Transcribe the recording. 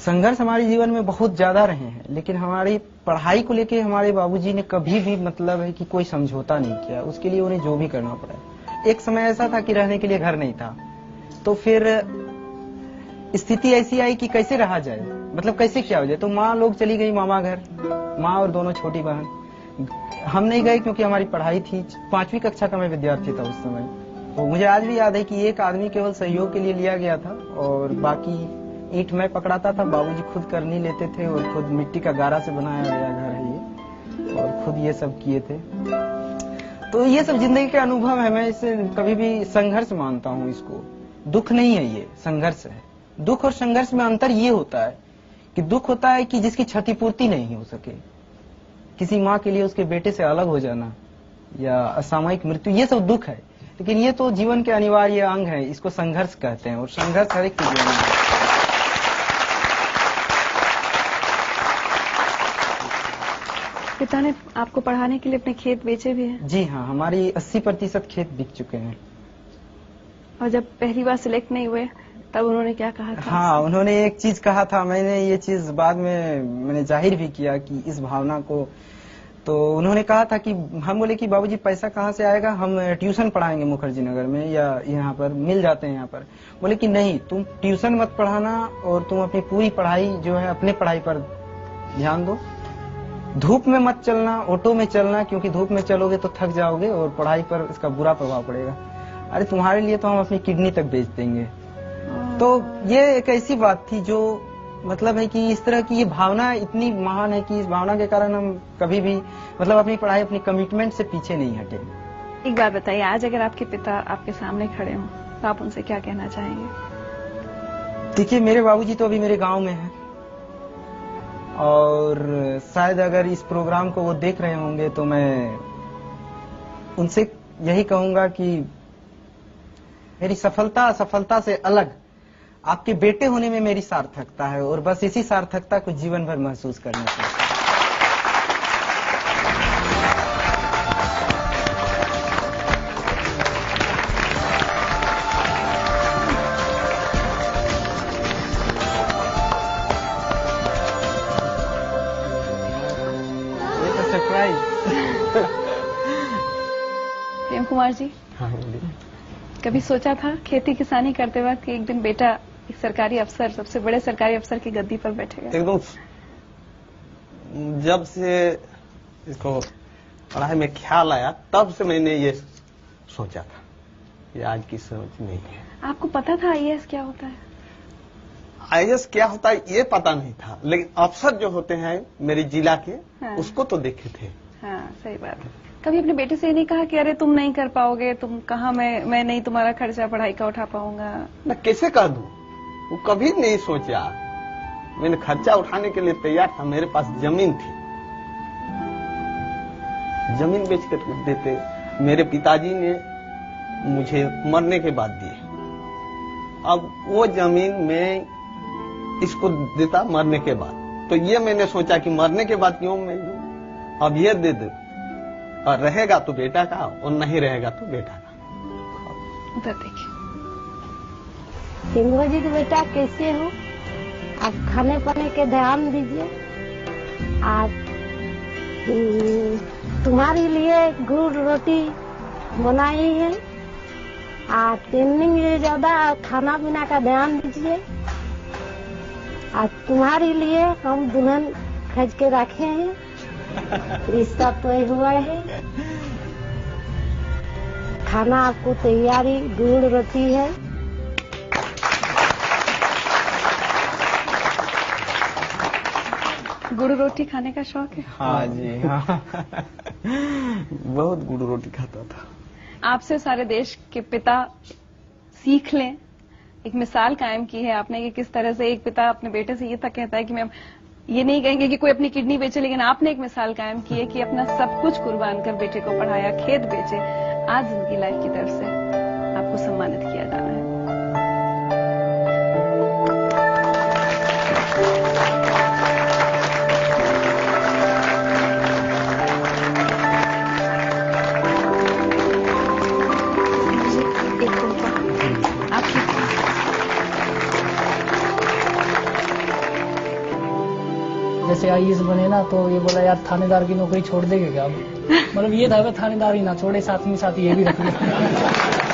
संघर्ष हमारे जीवन में बहुत ज्यादा रहे हैं, लेकिन हमारी पढ़ाई को लेके हमारे बाबूजी ने कभी भी मतलब है कि कोई समझौता नहीं किया। उसके लिए उन्हें जो भी करना पड़ा। एक समय ऐसा था कि रहने के लिए घर नहीं था, तो फिर स्थिति ऐसी आई कि कैसे रहा जाए, मतलब कैसे क्या हो जाए। तो माँ लोग चली गई मामा घर, माँ और दोनों छोटी बहन। हम नहीं गए क्योंकि हमारी पढ़ाई थी। 5वीं कक्षा का मैं विद्यार्थी था उस समय। तो मुझे आज भी याद है कि एक आदमी केवल सहयोग के लिए लिया गया था और बाकी ईंट मैं पकड़ाता था, बाबूजी खुद कर नहीं लेते थे और खुद मिट्टी का गारा से बनाया गया घर है ये, और खुद ये सब किए थे। तो ये सब जिंदगी के अनुभव है। मैं इसे कभी भी संघर्ष मानता हूँ इसको। दुख नहीं है, ये संघर्ष है। दुख और संघर्ष में अंतर ये होता है कि दुख होता है कि जिसकी क्षतिपूर्ति नहीं हो सके, किसी माँ के लिए उसके बेटे से अलग हो जाना या असामयिक मृत्यु, ये सब दुख है। लेकिन ये तो जीवन के अनिवार्य अंग है, इसको संघर्ष कहते हैं और संघर्ष हर एक के जीवन में है। पिता ने आपको पढ़ाने के लिए अपने खेत बेचे भी हैं? जी हाँ, हमारी 80% खेत बिक चुके हैं। और जब पहली बार सिलेक्ट नहीं हुए तब उन्होंने क्या कहा था? हाँ, उन्होंने एक चीज कहा था, मैंने ये चीज बाद में मैंने जाहिर भी किया कि इस भावना को। तो उन्होंने कहा था कि हम बोले कि बाबूजी पैसा कहाँ से आएगा, हम ट्यूशन पढ़ाएंगे मुखर्जी नगर में या यहाँ पर मिल जाते हैं यहाँ पर। बोले कि नहीं, तुम ट्यूशन मत पढ़ाना और तुम अपनी पूरी पढ़ाई जो है अपने पढ़ाई पर ध्यान दो। धूप में मत चलना, ऑटो में चलना, क्योंकि धूप में चलोगे तो थक जाओगे और पढ़ाई पर इसका बुरा प्रभाव पड़ेगा। अरे तुम्हारे लिए तो हम अपनी किडनी तक बेच देंगे। तो ये एक ऐसी बात थी जो मतलब है कि इस तरह की ये भावना इतनी महान है कि इस भावना के कारण हम कभी भी मतलब अपनी पढ़ाई, अपनी कमिटमेंट से पीछे नहीं हटे। एक बात बताइए, आज अगर आपके पिता आपके सामने खड़े हों तो आप उनसे क्या कहना चाहेंगे? देखिए, मेरे बाबूजी तो अभी मेरे गांव में हैं और शायद अगर इस प्रोग्राम को वो देख रहे होंगे तो मैं उनसे यही कहूंगा कि मेरी सफलता असफलता से अलग आपके बेटे होने में मेरी सार्थकता है और बस इसी सार्थकता को जीवन भर महसूस करना चाहिए। ये तो सरप्राइज। प्रेम कुमार जी, हाँ बोलिए। कभी सोचा था खेती किसानी करते वक्त कि एक दिन बेटा एक सरकारी अफसर, सबसे बड़े सरकारी अफसर की गद्दी पर बैठेगा? एकदम जब से इसको पढ़ाई में ख्याल आया तब से मैंने ये सोचा था, ये आज की सोच नहीं है। आपको पता था आईएएस क्या होता है? आईएएस क्या होता है ये पता नहीं था, लेकिन अफसर जो होते हैं मेरे जिला के, हाँ। उसको तो देखे थे। हाँ, सही बात है। कभी अपने बेटे से ये नहीं कहा कि अरे तुम नहीं कर पाओगे, तुम कहाँ, मैं नहीं तुम्हारा खर्चा पढ़ाई का उठा पाऊंगा? मैं कैसे कह दूं, वो कभी नहीं सोचा। मैंने खर्चा उठाने के लिए तैयार था, मेरे पास जमीन थी, जमीन बेच कर देते। मेरे पिताजी ने मुझे मरने के बाद दिए। अब वो जमीन में इसको देता मरने के बाद, तो ये मैंने सोचा कि मरने के बाद क्यों मैं दूं, अब ये दे दे, और रहेगा तो बेटा का और नहीं रहेगा तो बेटा का। उधर देखिए। सिंघो जी के बेटा कैसे हो? आप खाने पाने के ध्यान दीजिए। आज तुम्हारे लिए गुड़ रोटी बनाई है। आज ट्रेनिंग में ज्यादा खाना पीना का ध्यान दीजिए। आज तुम्हारे लिए हम दुल्हन खज के रखे हैं, रिश्ता तय हुआ है। खाना आपको तैयारी गुड़ रोटी है। गुड़ रोटी खाने का शौक है? हाँ जी हाँ। बहुत गुड़ रोटी खाता था। आपसे सारे देश के पिता सीख लें, एक मिसाल कायम की है आपने कि किस तरह से एक पिता अपने बेटे से ये तक कहता है कि मैं ये नहीं कहेंगे कि कोई अपनी किडनी बेचे, लेकिन आपने एक मिसाल कायम की है कि अपना सब कुछ कुर्बान कर बेटे को पढ़ाया, खेत बेचे। आज जिंदगी लाइफ की तरफ से आपको सम्मानित किया जा रहा है। जैसे आईएएस बने ना तो ये बोला यार थानेदार की नौकरी छोड़ देंगे क्या अब। मतलब ये था थानेदार ही ना छोड़े, साथ में साथ ये भी रख लिया।